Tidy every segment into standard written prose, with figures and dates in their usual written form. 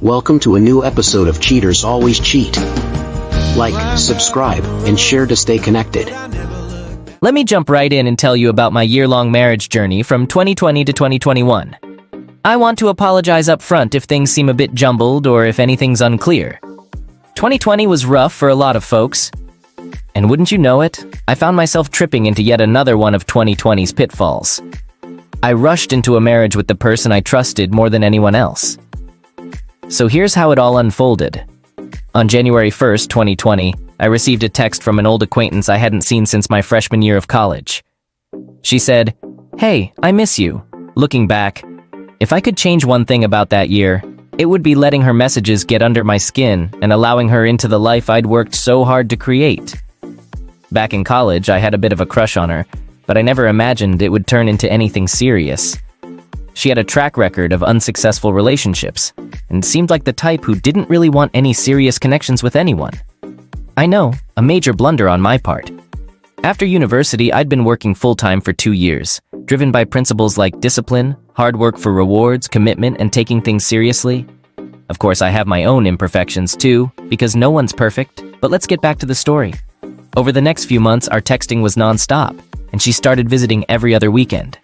Welcome to a new episode of Cheaters Always Cheat. Like, subscribe, and share to stay connected. Let me jump right in and tell you about my year-long marriage journey from 2020 to 2021. I want to apologize up front if things seem a bit jumbled or if anything's unclear. 2020 was rough for a lot of folks. And wouldn't you know it, I found myself tripping into yet another one of 2020's pitfalls. I rushed into a marriage with the person I trusted more than anyone else. So here's how it all unfolded. On January 1st, 2020, I received a text from an old acquaintance I hadn't seen since my freshman year of college. She said, "Hey, I miss you." Looking back, if I could change one thing about that year, it would be letting her messages get under my skin and allowing her into the life I'd worked so hard to create. Back in college, I had a bit of a crush on her, but I never imagined it would turn into anything serious. She had a track record of unsuccessful relationships, and seemed like the type who didn't really want any serious connections with anyone. I know, a major blunder on my part. After university, I'd been working full-time for 2 years, driven by principles like discipline, hard work for rewards, commitment, and taking things seriously. Of course, I have my own imperfections too, because no one's perfect, but let's get back to the story. Over the next few months, our texting was non-stop, and she started visiting every other weekend.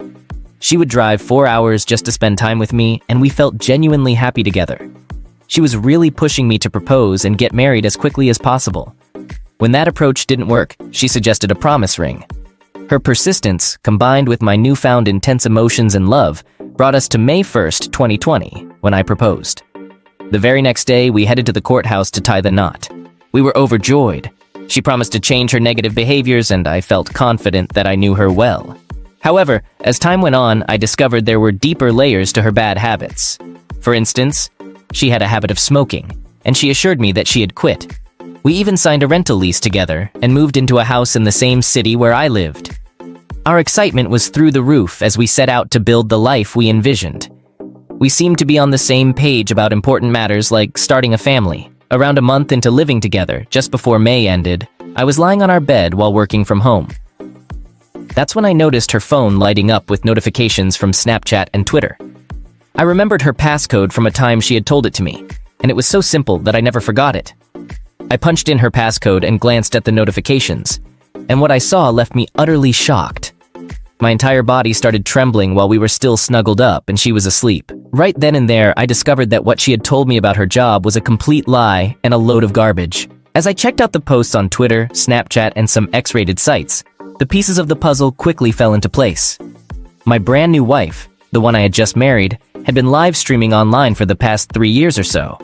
She would drive 4 hours just to spend time with me, and we felt genuinely happy together. She was really pushing me to propose and get married as quickly as possible. When that approach didn't work, she suggested a promise ring. Her persistence, combined with my newfound intense emotions and love, brought us to May 1st, 2020, when I proposed. The very next day, we headed to the courthouse to tie the knot. We were overjoyed. She promised to change her negative behaviors, and I felt confident that I knew her well. However, as time went on, I discovered there were deeper layers to her bad habits. For instance, she had a habit of smoking, and she assured me that she had quit. We even signed a rental lease together and moved into a house in the same city where I lived. Our excitement was through the roof as we set out to build the life we envisioned. We seemed to be on the same page about important matters like starting a family. Around a month into living together, just before May ended, I was lying on our bed while working from home. That's when I noticed her phone lighting up with notifications from Snapchat and Twitter. I remembered her passcode from a time she had told it to me, and it was so simple that I never forgot it. I punched in her passcode and glanced at the notifications, and what I saw left me utterly shocked. My entire body started trembling while we were still snuggled up and she was asleep. Right then and there, I discovered that what she had told me about her job was a complete lie and a load of garbage. As I checked out the posts on Twitter, Snapchat, and some X-rated sites, the pieces of the puzzle quickly fell into place. My brand new wife, the one I had just married, had been live streaming online for the past 3 years or so.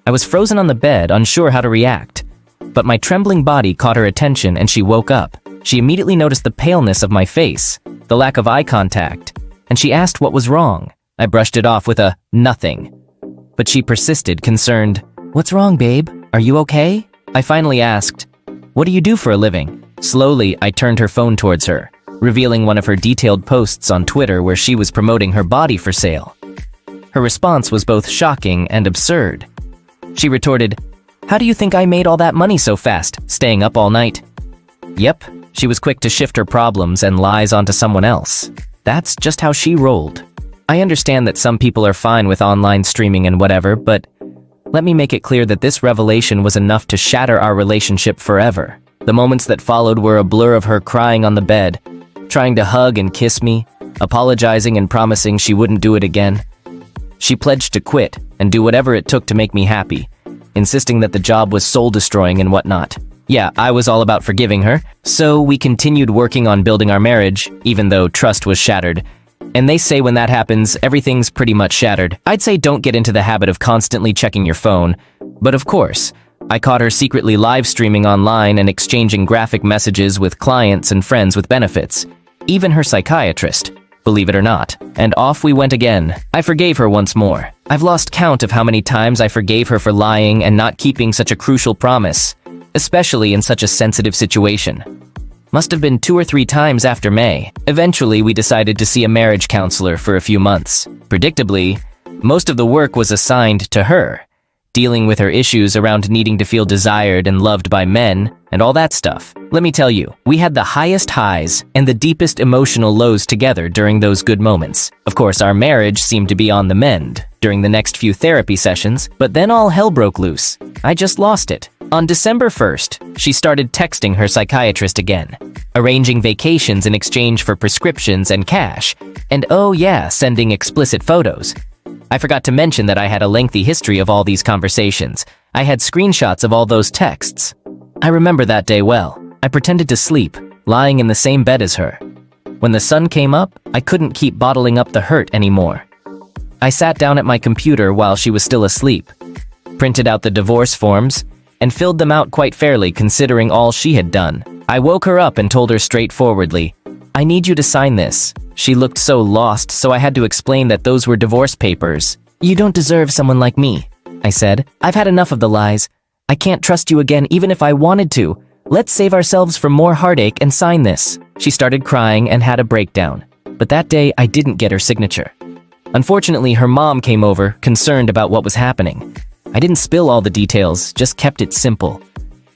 I was frozen on the bed, unsure how to react. But my trembling body caught her attention and she woke up. She immediately noticed the paleness of my face, the lack of eye contact, and she asked what was wrong. I brushed it off with a nothing. But she persisted, concerned. "What's wrong, babe? Are you okay?" I finally asked, "What do you do for a living?" Slowly, I turned her phone towards her, revealing one of her detailed posts on Twitter where she was promoting her body for sale. Her response was both shocking and absurd. She retorted, "How do you think I made all that money so fast, staying up all night?" Yep, she was quick to shift her problems and lies onto someone else. That's just how she rolled. I understand that some people are fine with online streaming and whatever, but let me make it clear that this revelation was enough to shatter our relationship forever. The moments that followed were a blur of her crying on the bed, trying to hug and kiss me, apologizing and promising she wouldn't do it again. She pledged to quit and do whatever it took to make me happy, insisting that the job was soul-destroying and whatnot. Yeah, I was all about forgiving her, so we continued working on building our marriage, even though trust was shattered. And they say when that happens, everything's pretty much shattered. I'd say don't get into the habit of constantly checking your phone. But of course, I caught her secretly live streaming online and exchanging graphic messages with clients and friends with benefits. Even her psychiatrist, believe it or not. And off we went again. I forgave her once more. I've lost count of how many times I forgave her for lying and not keeping such a crucial promise, especially in such a sensitive situation. Must have been 2 or 3 times after May. Eventually, we decided to see a marriage counselor for a few months. Predictably, most of the work was assigned to her, dealing with her issues around needing to feel desired and loved by men, and all that stuff. Let me tell you, we had the highest highs and the deepest emotional lows together during those good moments. Of course, our marriage seemed to be on the mend during the next few therapy sessions, but then all hell broke loose. I just lost it. On December 1st, she started texting her psychiatrist again, arranging vacations in exchange for prescriptions and cash, and oh yeah, sending explicit photos. I forgot to mention that I had a lengthy history of all these conversations. I had screenshots of all those texts. I remember that day well. I pretended to sleep, lying in the same bed as her. When the sun came up, I couldn't keep bottling up the hurt anymore. I sat down at my computer while she was still asleep, printed out the divorce forms, and filled them out quite fairly considering all she had done. I woke her up and told her straightforwardly, "I need you to sign this." She looked so lost, so I had to explain that those were divorce papers. "You don't deserve someone like me," I said. "I've had enough of the lies. I can't trust you again even if I wanted to. Let's save ourselves from more heartache and sign this." She started crying and had a breakdown. But that day, I didn't get her signature. Unfortunately, her mom came over, concerned about what was happening. I didn't spill all the details, just kept it simple.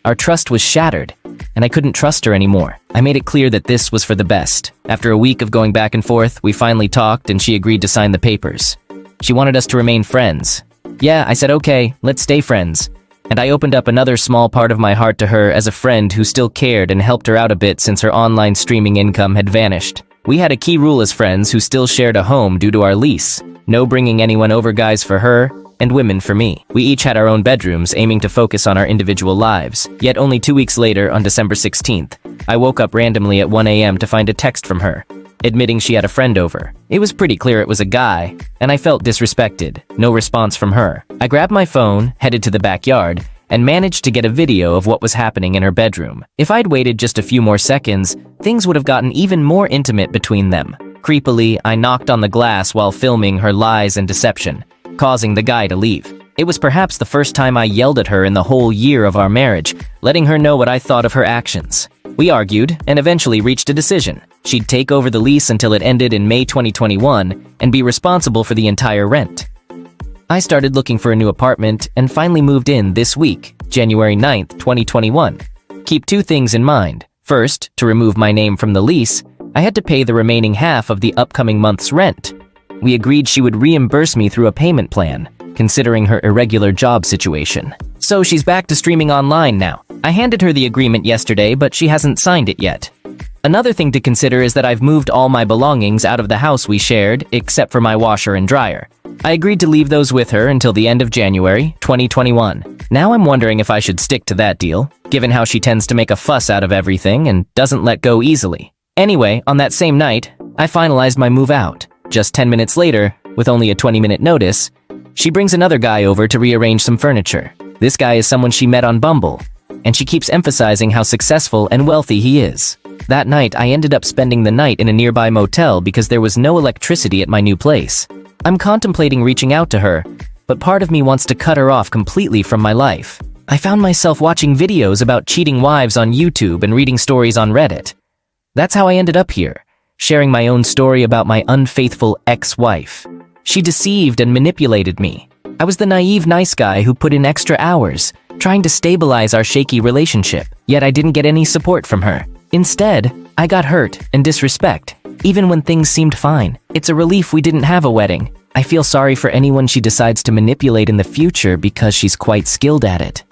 Our trust was shattered, and I couldn't trust her anymore. I made it clear that this was for the best. After a week of going back and forth, we finally talked and she agreed to sign the papers. She wanted us to remain friends. Yeah, I said okay, let's stay friends. And I opened up another small part of my heart to her as a friend who still cared and helped her out a bit since her online streaming income had vanished. We had a key rule as friends who still shared a home due to our lease. No bringing anyone over, guys for her, and women for me. We each had our own bedrooms, aiming to focus on our individual lives. Yet only 2 weeks later, on December 16th, I woke up randomly at 1 a.m. to find a text from her, admitting she had a friend over. It was pretty clear it was a guy, and I felt disrespected. No response from her. I grabbed my phone, headed to the backyard, and managed to get a video of what was happening in her bedroom. If I'd waited just a few more seconds, things would have gotten even more intimate between them. Creepily, I knocked on the glass while filming her lies and deception, causing the guy to leave. It was perhaps the first time I yelled at her in the whole year of our marriage, letting her know what I thought of her actions. We argued and eventually reached a decision. She'd take over the lease until it ended in May 2021 and be responsible for the entire rent. I started looking for a new apartment and finally moved in this week, January 9th, 2021. Keep two things in mind. First, to remove my name from the lease, I had to pay the remaining half of the upcoming month's rent. We agreed she would reimburse me through a payment plan, considering her irregular job situation. So she's back to streaming online now. I handed her the agreement yesterday, but she hasn't signed it yet. Another thing to consider is that I've moved all my belongings out of the house we shared, except for my washer and dryer. I agreed to leave those with her until the end of January 2021. Now I'm wondering if I should stick to that deal, given how she tends to make a fuss out of everything and doesn't let go easily. Anyway, on that same night, I finalized my move out. Just 10 minutes later, with only a 20-minute notice, she brings another guy over to rearrange some furniture. This guy is someone she met on Bumble, and she keeps emphasizing how successful and wealthy he is. That night, I ended up spending the night in a nearby motel because there was no electricity at my new place. I'm contemplating reaching out to her, but part of me wants to cut her off completely from my life. I found myself watching videos about cheating wives on YouTube and reading stories on Reddit. That's how I ended up here, sharing my own story about my unfaithful ex-wife. She deceived and manipulated me. I was the naive nice guy who put in extra hours, trying to stabilize our shaky relationship, yet I didn't get any support from her. Instead, I got hurt and disrespect, even when things seemed fine. It's a relief we didn't have a wedding. I feel sorry for anyone she decides to manipulate in the future because she's quite skilled at it.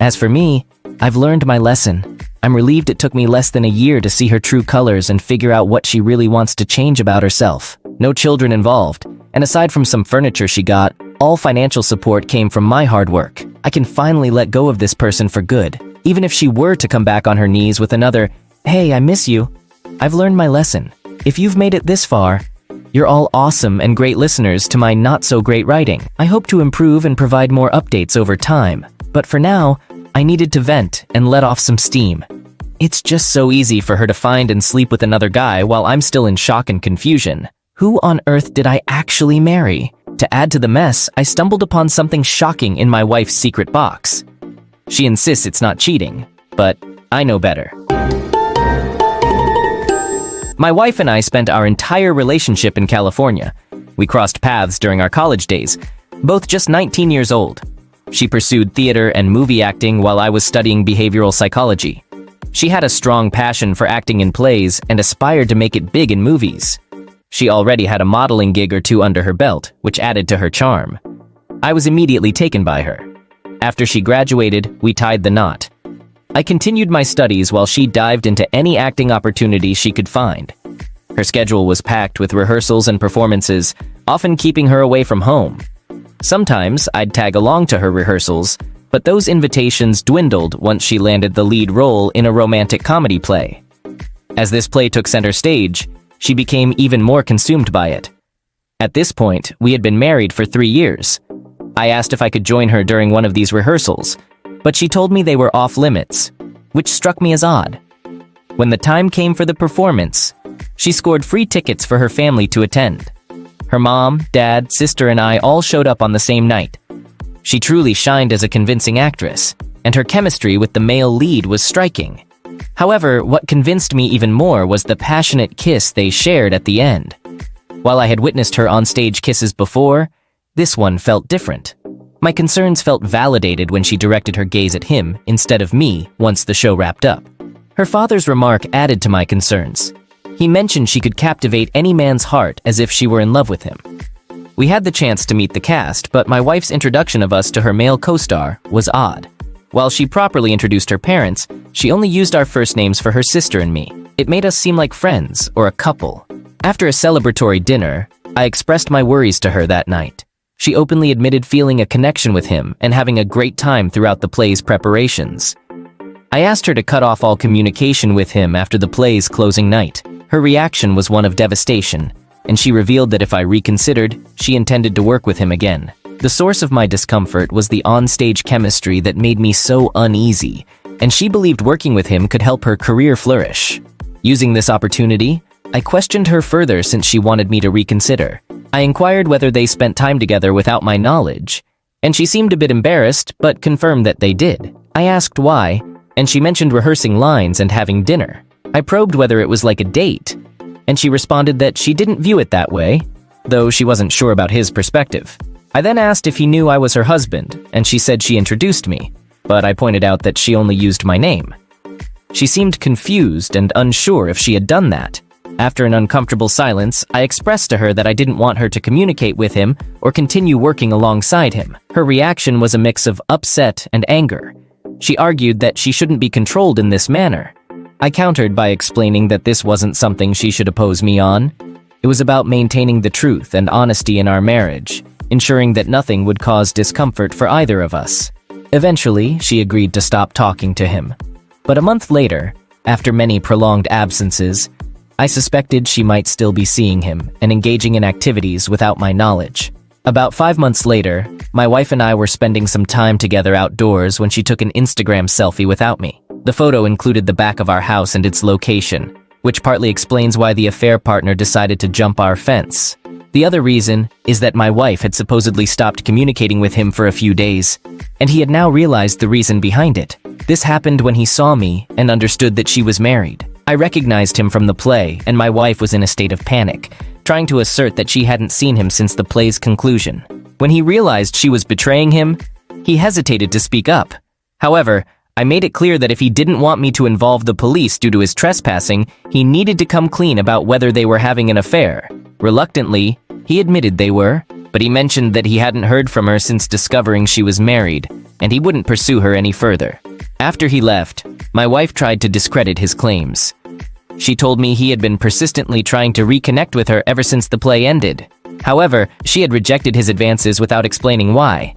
As for me, I've learned my lesson. I'm relieved it took me less than a year to see her true colors and figure out what she really wants to change about herself. No children involved, and aside from some furniture she got, all financial support came from my hard work. I can finally let go of this person for good. Even if she were to come back on her knees with another, "Hey, I miss you," I've learned my lesson. If you've made it this far, you're all awesome and great listeners to my not-so-great writing. I hope to improve and provide more updates over time, but for now, I needed to vent and let off some steam. It's just so easy for her to find and sleep with another guy while I'm still in shock and confusion. Who on earth did I actually marry? To add to the mess, I stumbled upon something shocking in my wife's secret box. She insists it's not cheating, but I know better. My wife and I spent our entire relationship in California. We crossed paths during our college days, both just 19 years old. She pursued theater and movie acting while I was studying behavioral psychology. She had a strong passion for acting in plays and aspired to make it big in movies. she already had a modeling gig or two under her belt, which added to her charm. I was immediately taken by her. After she graduated, we tied the knot. I continued my studies while she dived into any acting opportunity she could find. Her schedule was packed with rehearsals and performances, often keeping her away from home. Sometimes I'd tag along to her rehearsals, but those invitations dwindled once she landed the lead role in a romantic comedy play. As this play took center stage, she became even more consumed by it. At this point, we had been married for 3 years. I asked if I could join her during one of these rehearsals, but she told me they were off limits, which struck me as odd. When the time came for the performance, she scored free tickets for her family to attend. Her mom, dad, sister, and I all showed up on the same night. She truly shined as a convincing actress, and her chemistry with the male lead was striking. However, what convinced me even more was the passionate kiss they shared at the end. While I had witnessed her on-stage kisses before, this one felt different. My concerns felt validated when she directed her gaze at him instead of me once the show wrapped up. Her father's remark added to my concerns. He mentioned she could captivate any man's heart as if she were in love with him. We had the chance to meet the cast, but my wife's introduction of us to her male co-star was odd. While she properly introduced her parents, she only used our first names for her sister and me. It made us seem like friends or a couple. After a celebratory dinner, I expressed my worries to her that night. She openly admitted feeling a connection with him and having a great time throughout the play's preparations. I asked her to cut off all communication with him after the play's closing night. Her reaction was one of devastation, and she revealed that if I reconsidered, she intended to work with him again. The source of my discomfort was the on-stage chemistry that made me so uneasy, and she believed working with him could help her career flourish. Using this opportunity, I questioned her further since she wanted me to reconsider. I inquired whether they spent time together without my knowledge, and she seemed a bit embarrassed but confirmed that they did. I asked why, and she mentioned rehearsing lines and having dinner. I probed whether it was like a date, and she responded that she didn't view it that way, though she wasn't sure about his perspective. I then asked if he knew I was her husband, and she said she introduced me, but I pointed out that she only used my name. She seemed confused and unsure if she had done that. After an uncomfortable silence, I expressed to her that I didn't want her to communicate with him or continue working alongside him. Her reaction was a mix of upset and anger. She argued that she shouldn't be controlled in this manner. I countered by explaining that this wasn't something she should oppose me on. It was about maintaining the truth and honesty in our marriage, ensuring that nothing would cause discomfort for either of us. Eventually, she agreed to stop talking to him. But a month later, after many prolonged absences, I suspected she might still be seeing him and engaging in activities without my knowledge. About 5 months later, my wife and I were spending some time together outdoors when she took an Instagram selfie without me. The photo included the back of our house and its location, which partly explains why the affair partner decided to jump our fence. The other reason is that my wife had supposedly stopped communicating with him for a few days, and he had now realized the reason behind it. This happened when he saw me and understood that she was married. I recognized him from the play, and my wife was in a state of panic, trying to assert that she hadn't seen him since the play's conclusion. When he realized she was betraying him, he hesitated to speak up. However, I made it clear that if he didn't want me to involve the police due to his trespassing, he needed to come clean about whether they were having an affair. Reluctantly, he admitted they were, but he mentioned that he hadn't heard from her since discovering she was married, and he wouldn't pursue her any further. After he left, my wife tried to discredit his claims. She told me he had been persistently trying to reconnect with her ever since the play ended. However, she had rejected his advances without explaining why,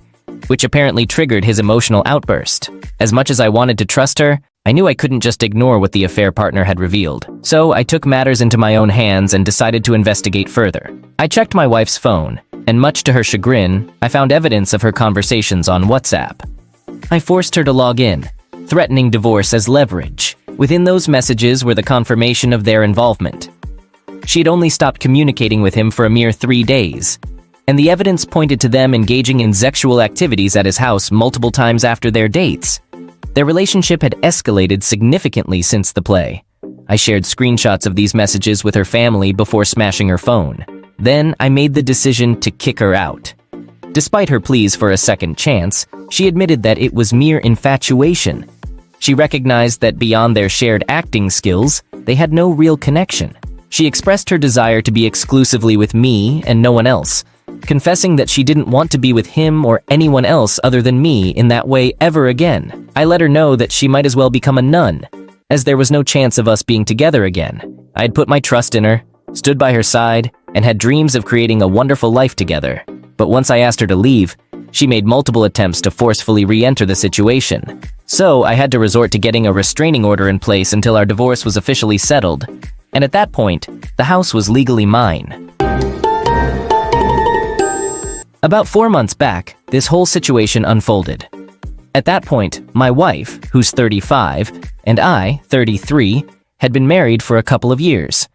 which apparently triggered his emotional outburst. As much as I wanted to trust her, I knew I couldn't just ignore what the affair partner had revealed. So I took matters into my own hands and decided to investigate further. I checked my wife's phone, and much to her chagrin, I found evidence of her conversations on WhatsApp. I forced her to log in, threatening divorce as leverage. Within those messages were the confirmation of their involvement. She had only stopped communicating with him for a mere 3 days, and the evidence pointed to them engaging in sexual activities at his house multiple times after their dates. Their relationship had escalated significantly since the play. I shared screenshots of these messages with her family before smashing her phone. Then I made the decision to kick her out. Despite her pleas for a second chance, she admitted that it was mere infatuation. She recognized that beyond their shared acting skills, they had no real connection. She expressed her desire to be exclusively with me and no one else, confessing that she didn't want to be with him or anyone else other than me in that way ever again. I let her know that she might as well become a nun, as there was no chance of us being together again. I had put my trust in her, stood by her side, and had dreams of creating a wonderful life together. But once I asked her to leave, she made multiple attempts to forcefully re-enter the situation. So I had to resort to getting a restraining order in place until our divorce was officially settled. And at that point, the house was legally mine. About 4 months back, this whole situation unfolded. At that point, my wife, who's 35, and I, 33, had been married for a couple of years.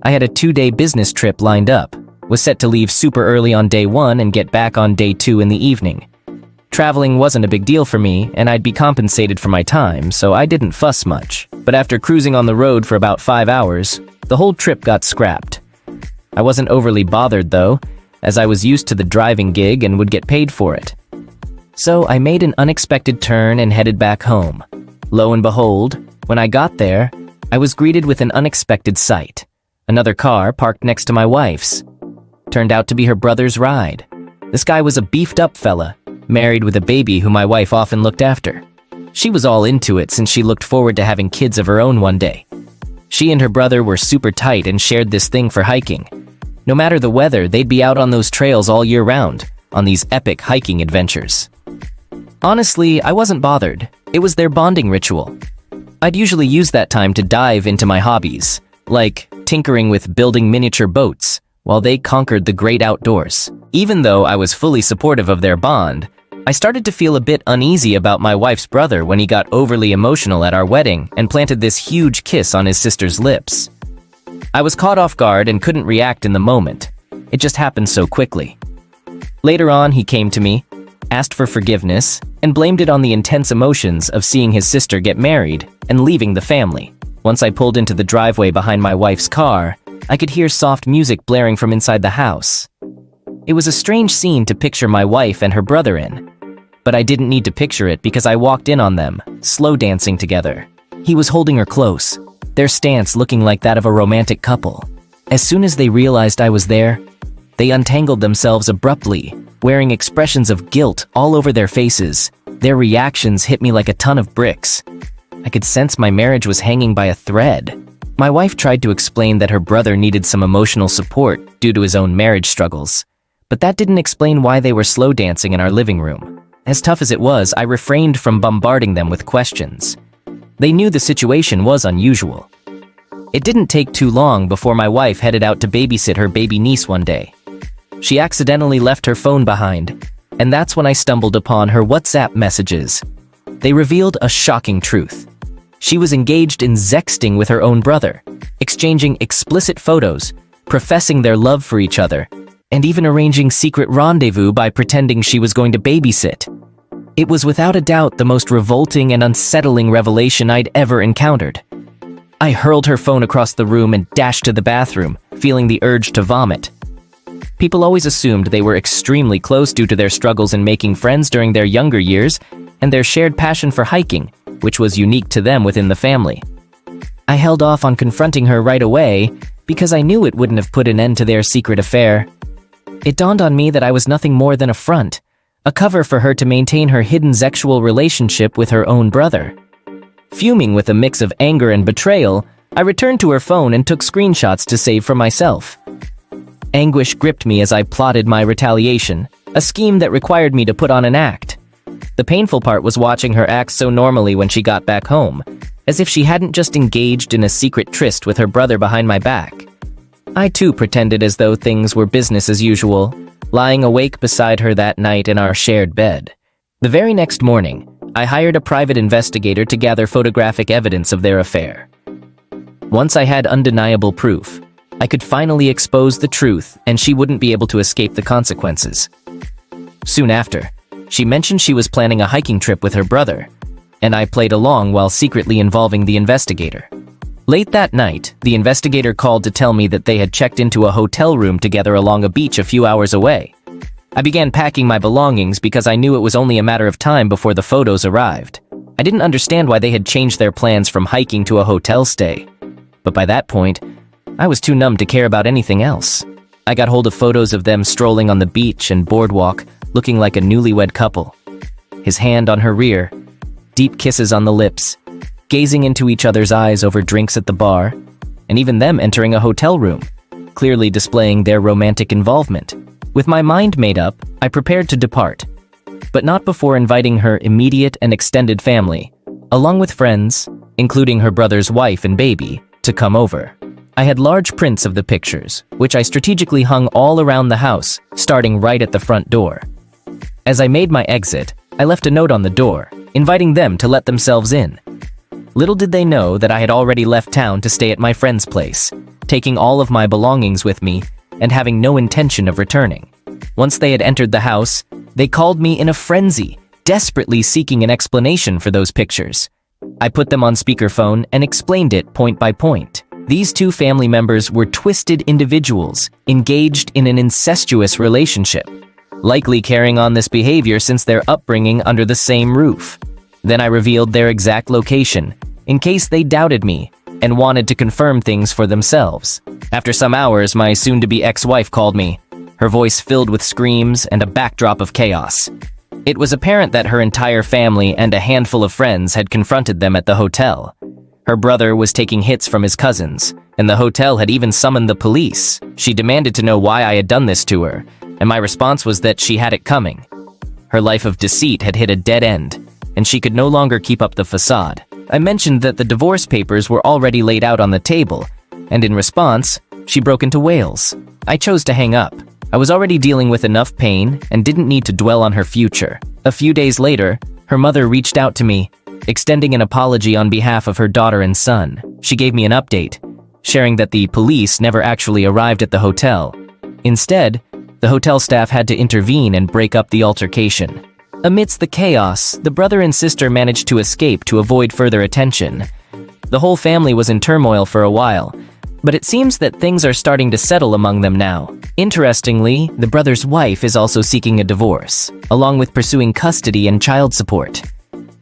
I had a 2-day business trip lined up, was set to leave super early on day 1 and get back on day 2 in the evening. Traveling wasn't a big deal for me, and I'd be compensated for my time, so I didn't fuss much. But after cruising on the road for about 5 hours, the whole trip got scrapped. I wasn't overly bothered though, as I was used to the driving gig and would get paid for it. So I made an unexpected turn and headed back home. Lo and behold, when I got there, I was greeted with an unexpected sight. Another car parked next to my wife's. Turned out to be her brother's ride. This guy was a beefed-up fella, married with a baby who my wife often looked after. She was all into it since she looked forward to having kids of her own one day. She and her brother were super tight and shared this thing for hiking. No matter the weather, they'd be out on those trails all year round, on these epic hiking adventures. Honestly, I wasn't bothered. It was their bonding ritual. I'd usually use that time to dive into my hobbies, like tinkering with building miniature boats, while they conquered the great outdoors. Even though I was fully supportive of their bond, I started to feel a bit uneasy about my wife's brother when he got overly emotional at our wedding and planted this huge kiss on his sister's lips. I was caught off guard and couldn't react in the moment. It just happened so quickly. Later on, he came to me, asked for forgiveness, and blamed it on the intense emotions of seeing his sister get married and leaving the family. Once I pulled into the driveway behind my wife's car, I could hear soft music blaring from inside the house. It was a strange scene to picture my wife and her brother in, but I didn't need to picture it because I walked in on them, slow dancing together. He was holding her close, their stance looking like that of a romantic couple. As soon as they realized I was there, they untangled themselves abruptly, wearing expressions of guilt all over their faces. Their reactions hit me like a ton of bricks. I could sense my marriage was hanging by a thread. My wife tried to explain that her brother needed some emotional support due to his own marriage struggles, but that didn't explain why they were slow dancing in our living room. As tough as it was, I refrained from bombarding them with questions. They knew the situation was unusual. It didn't take too long before my wife headed out to babysit her baby niece one day. She accidentally left her phone behind, and that's when I stumbled upon her WhatsApp messages. They revealed a shocking truth. She was engaged in sexting with her own brother, exchanging explicit photos, professing their love for each other, and even arranging secret rendezvous by pretending she was going to babysit. It was without a doubt the most revolting and unsettling revelation I'd ever encountered. I hurled her phone across the room and dashed to the bathroom, feeling the urge to vomit. People always assumed they were extremely close due to their struggles in making friends during their younger years and their shared passion for hiking, which was unique to them within the family. I held off on confronting her right away because I knew it wouldn't have put an end to their secret affair. It dawned on me that I was nothing more than a front, a cover for her to maintain her hidden sexual relationship with her own brother. Fuming with a mix of anger and betrayal, I returned to her phone and took screenshots to save for myself. Anguish gripped me as I plotted my retaliation, a scheme that required me to put on an act. The painful part was watching her act so normally when she got back home, as if she hadn't just engaged in a secret tryst with her brother behind my back. I too pretended as though things were business as usual, lying awake beside her that night in our shared bed. The very next morning, I hired a private investigator to gather photographic evidence of their affair. Once I had undeniable proof, I could finally expose the truth and she wouldn't be able to escape the consequences. Soon after, she mentioned she was planning a hiking trip with her brother, and I played along while secretly involving the investigator. Late that night, the investigator called to tell me that they had checked into a hotel room together along a beach a few hours away. I began packing my belongings because I knew it was only a matter of time before the photos arrived. I didn't understand why they had changed their plans from hiking to a hotel stay, but by that point, I was too numb to care about anything else. I got hold of photos of them strolling on the beach and boardwalk, looking like a newlywed couple. His hand on her rear, deep kisses on the lips, gazing into each other's eyes over drinks at the bar, and even them entering a hotel room, clearly displaying their romantic involvement. With my mind made up, I prepared to depart, but not before inviting her immediate and extended family, along with friends, including her brother's wife and baby, to come over. I had large prints of the pictures, which I strategically hung all around the house, starting right at the front door. As I made my exit, I left a note on the door, inviting them to let themselves in. Little did they know that I had already left town to stay at my friend's place, taking all of my belongings with me and having no intention of returning. Once they had entered the house, they called me in a frenzy, desperately seeking an explanation for those pictures. I put them on speakerphone and explained it point by point. These two family members were twisted individuals, engaged in an incestuous relationship, likely carrying on this behavior since their upbringing under the same roof. Then I revealed their exact location, in case they doubted me and wanted to confirm things for themselves. After some hours, my soon-to-be ex-wife called me, her voice filled with screams and a backdrop of chaos. It was apparent that her entire family and a handful of friends had confronted them at the hotel. Her brother was taking hits from his cousins, and the hotel had even summoned the police. She demanded to know why I had done this to her, and my response was that she had it coming. Her life of deceit had hit a dead end, and she could no longer keep up the facade. I mentioned that the divorce papers were already laid out on the table, and in response, she broke into wails. I chose to hang up. I was already dealing with enough pain and didn't need to dwell on her future. A few days later, her mother reached out to me, extending an apology on behalf of her daughter and son. She gave me an update, sharing that the police never actually arrived at the hotel. Instead, the hotel staff had to intervene and break up the altercation. Amidst the chaos, the brother and sister managed to escape to avoid further attention. The whole family was in turmoil for a while, but it seems that things are starting to settle among them now. Interestingly, the brother's wife is also seeking a divorce, along with pursuing custody and child support.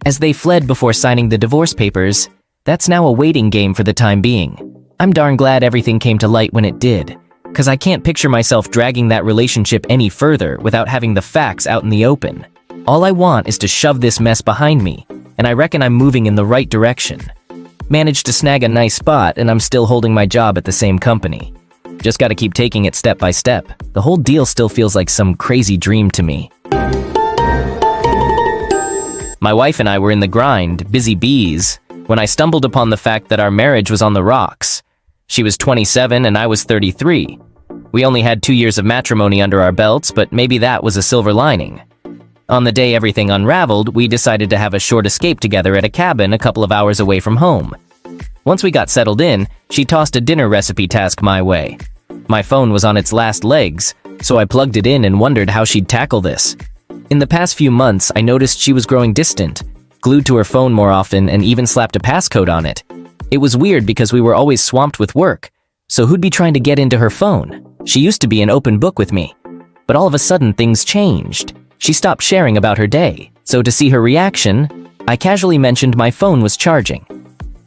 As they fled before signing the divorce papers, that's now a waiting game for the time being. I'm darn glad everything came to light when it did, because I can't picture myself dragging that relationship any further without having the facts out in the open. All I want is to shove this mess behind me, and I reckon I'm moving in the right direction. Managed to snag a nice spot, and I'm still holding my job at the same company. Just gotta keep taking it step by step. The whole deal still feels like some crazy dream to me. My wife and I were in the grind, busy bees, when I stumbled upon the fact that our marriage was on the rocks. She was 27 and I was 33. We only had 2 years of matrimony under our belts, but maybe that was a silver lining. On the day everything unraveled, we decided to have a short escape together at a cabin a couple of hours away from home. Once we got settled in, she tossed a dinner recipe task my way. My phone was on its last legs, so I plugged it in and wondered how she'd tackle this. In the past few months, I noticed she was growing distant, glued to her phone more often, and even slapped a passcode on it. It was weird because we were always swamped with work, so who'd be trying to get into her phone? She used to be an open book with me, but all of a sudden things changed. She stopped sharing about her day, so to see her reaction, I casually mentioned my phone was charging.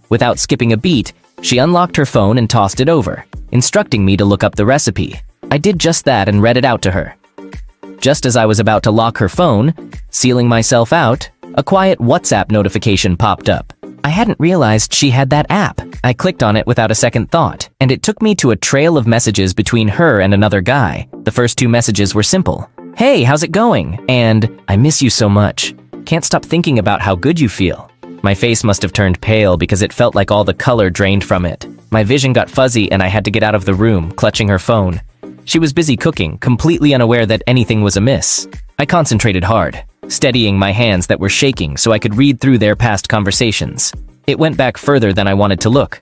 Without skipping a beat, she unlocked her phone and tossed it over, instructing me to look up the recipe. I did just that and read it out to her. Just as I was about to lock her phone, sealing myself out, a quiet WhatsApp notification popped up. I hadn't realized she had that app. I clicked on it without a second thought, and it took me to a trail of messages between her and another guy. The first two messages were simple. "Hey, how's it going?" And "I miss you so much. Can't stop thinking about how good you feel." My face must have turned pale because it felt like all the color drained from it. My vision got fuzzy and I had to get out of the room, clutching her phone. She was busy cooking, completely unaware that anything was amiss. I concentrated hard, steadying my hands that were shaking so I could read through their past conversations. It went back further than I wanted to look.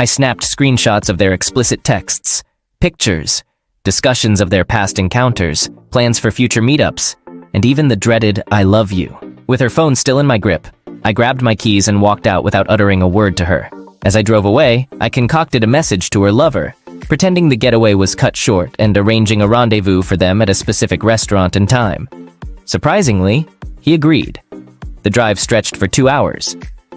I snapped screenshots of their explicit texts, pictures, discussions of their past encounters, plans for future meetups, and even the dreaded "I love you." With her phone still in my grip, I grabbed my keys and walked out without uttering a word to her. As I drove away, I concocted a message to her lover, pretending the getaway was cut short and arranging a rendezvous for them at a specific restaurant and time. Surprisingly, he agreed. The drive stretched for 2 hours,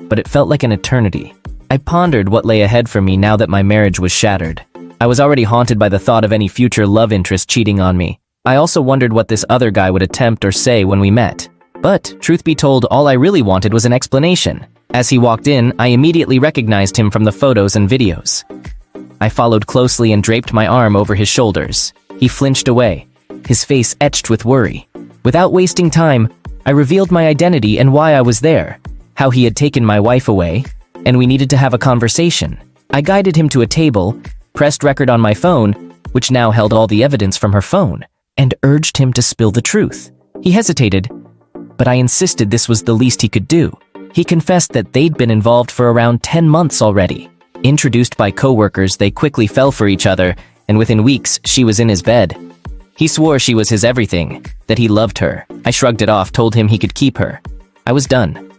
but it felt like an eternity. I pondered what lay ahead for me now that my marriage was shattered. I was already haunted by the thought of any future love interest cheating on me. I also wondered what this other guy would attempt or say when we met. But, truth be told, all I really wanted was an explanation. As he walked in, I immediately recognized him from the photos and videos. I followed closely and draped my arm over his shoulders. He flinched away, his face etched with worry. Without wasting time, I revealed my identity and why I was there, how he had taken my wife away, and we needed to have a conversation. I guided him to a table, pressed record on my phone, which now held all the evidence from her phone, and urged him to spill the truth. He hesitated, but I insisted this was the least he could do. He confessed that they'd been involved for around 10 months already. Introduced by coworkers, they quickly fell for each other, and within weeks, she was in his bed. He swore she was his everything, that he loved her. I shrugged it off, told him he could keep her. I was done.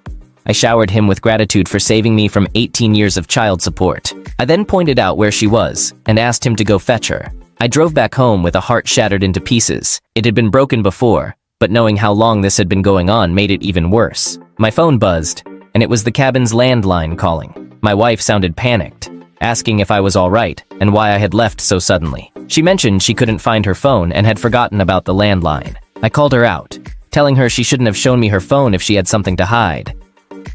I showered him with gratitude for saving me from 18 years of child support. I then pointed out where she was, and asked him to go fetch her. I drove back home with a heart shattered into pieces. It had been broken before, but knowing how long this had been going on made it even worse. My phone buzzed, and it was the cabin's landline calling. My wife sounded panicked, asking if I was all right and why I had left so suddenly. She mentioned she couldn't find her phone and had forgotten about the landline. I called her out, telling her she shouldn't have shown me her phone if she had something to hide.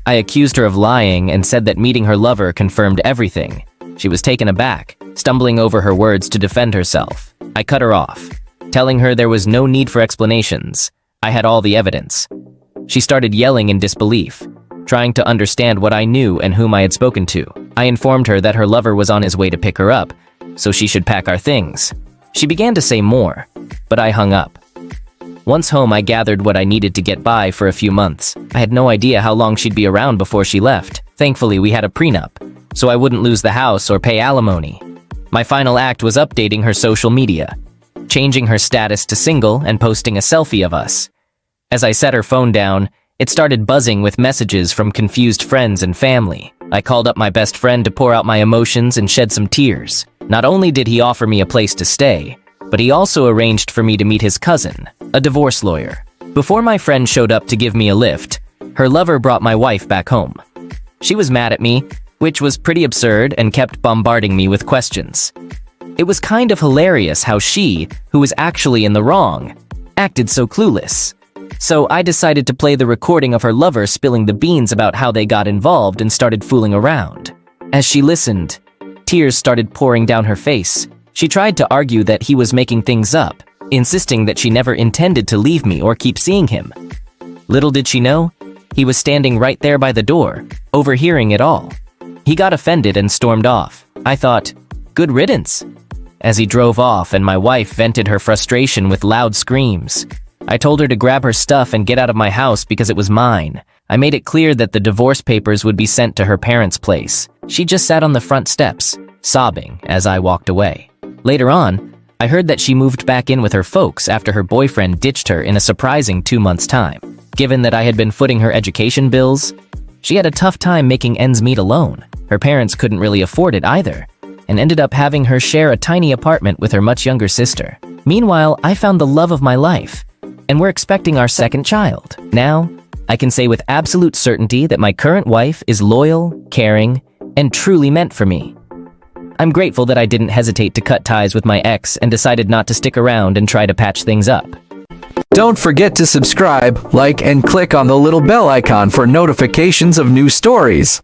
I accused her of lying and said that meeting her lover confirmed everything. She was taken aback, stumbling over her words to defend herself. I cut her off, telling her there was no need for explanations. I had all the evidence. She started yelling in disbelief, trying to understand what I knew and whom I had spoken to. I informed her that her lover was on his way to pick her up, so she should pack our things. She began to say more, but I hung up. Once home, I gathered what I needed to get by for a few months. I had no idea how long she'd be around before she left. Thankfully, we had a prenup, so I wouldn't lose the house or pay alimony. My final act was updating her social media, changing her status to single and posting a selfie of us. As I set her phone down, it started buzzing with messages from confused friends and family. I called up my best friend to pour out my emotions and shed some tears. Not only did he offer me a place to stay, but he also arranged for me to meet his cousin, a divorce lawyer. Before my friend showed up to give me a lift, her lover brought my wife back home. She was mad at me, which was pretty absurd, and kept bombarding me with questions. It was kind of hilarious how she, who was actually in the wrong, acted so clueless. So I decided to play the recording of her lover spilling the beans about how they got involved and started fooling around. As she listened, tears started pouring down her face. She tried to argue that he was making things up, insisting that she never intended to leave me or keep seeing him. Little did she know, he was standing right there by the door, overhearing it all. He got offended and stormed off. I thought, good riddance, as he drove off and my wife vented her frustration with loud screams. I told her to grab her stuff and get out of my house because it was mine. I made it clear that the divorce papers would be sent to her parents' place. She just sat on the front steps, sobbing as I walked away. Later on, I heard that she moved back in with her folks after her boyfriend ditched her in a surprising 2 months' time. Given that I had been footing her education bills, she had a tough time making ends meet alone. Her parents couldn't really afford it either, and ended up having her share a tiny apartment with her much younger sister. Meanwhile, I found the love of my life, and we're expecting our second child. Now, I can say with absolute certainty that my current wife is loyal, caring, and truly meant for me. I'm grateful that I didn't hesitate to cut ties with my ex and decided not to stick around and try to patch things up. Don't forget to subscribe, like, and click on the little bell icon for notifications of new stories.